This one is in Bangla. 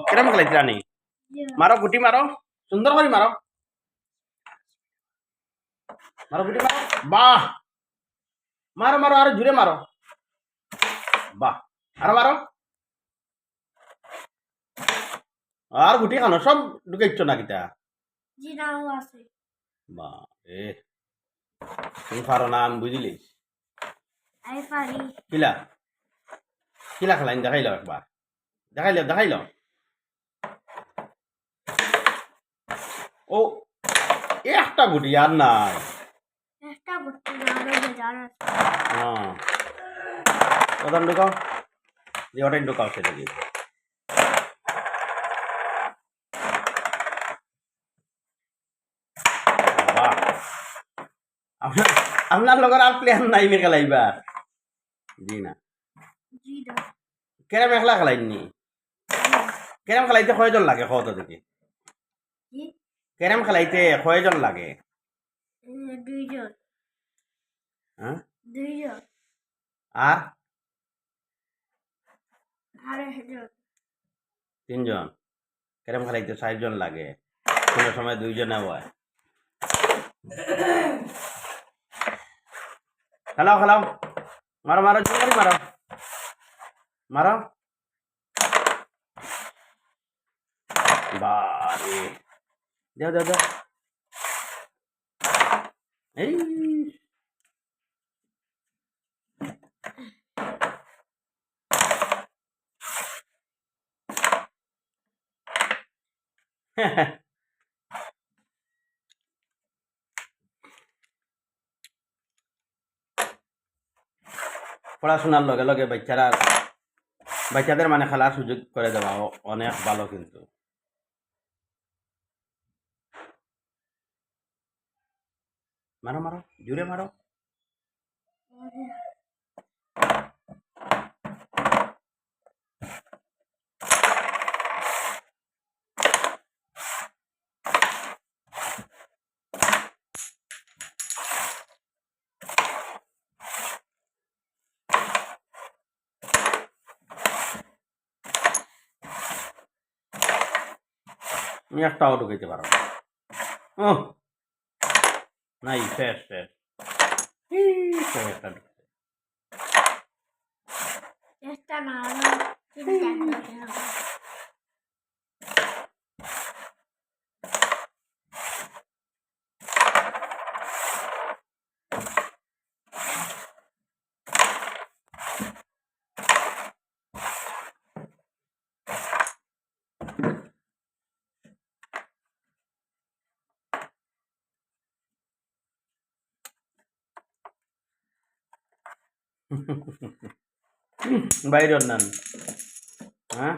কিরম খেলাইছিলা নি মারো গুটি মারো সুন্দর করে মারো মারো গুটি মারো বাহ মারো মারো আর জুড়ে মারো বাহ আর মারো আর গুটি খানো সব ঢুকাইছ না কিতা জি নাও আছে বা এ তুমি পারো না আমি বুঝিলিস আই পারি কিলা কিলা খেলাইন দেখাইল একবার দেখাইল ও একটা গুটি আর নাই একটা করতে যাবে বেজার আছে হ্যাঁ ওদান ঢুকাও যে ওটাই ঢুকাও সেটা দিয়ে বাহ আপনার আপনার লগর আর প্লেয়ার নাই মে খেলাইবা জি না জি না কেরাম একলা খেলাইনি কেরাম খেলাইতে কয়জন লাগে কত দেখি জি কেরাম খেলাইতে কয়জন লাগে দুইজন হ্যাঁ দুইজন আর আর একজন তিনজন কেরাম খেলাইতে ৬০ জন লাগে কোনো সময় ২ জনে হয় খেলাও খেলাও মারো মারো জোরে মারো মারো বারে দাও দাও দাও এই পড়াশোনার লগে লগে বাচ্চাদের মানে খেলার সুযোগ করে দেওয়া অনেক ভালো কিন্তু মারো মারো জুড়ে মারো তুমি একটাও ঢুকাইতে পারো ও নাই শেষ শেষ একটা ঢুকছে চেষ্টা না হলে তিনটা করতে হবে বাইরে নেন হ্যাঁ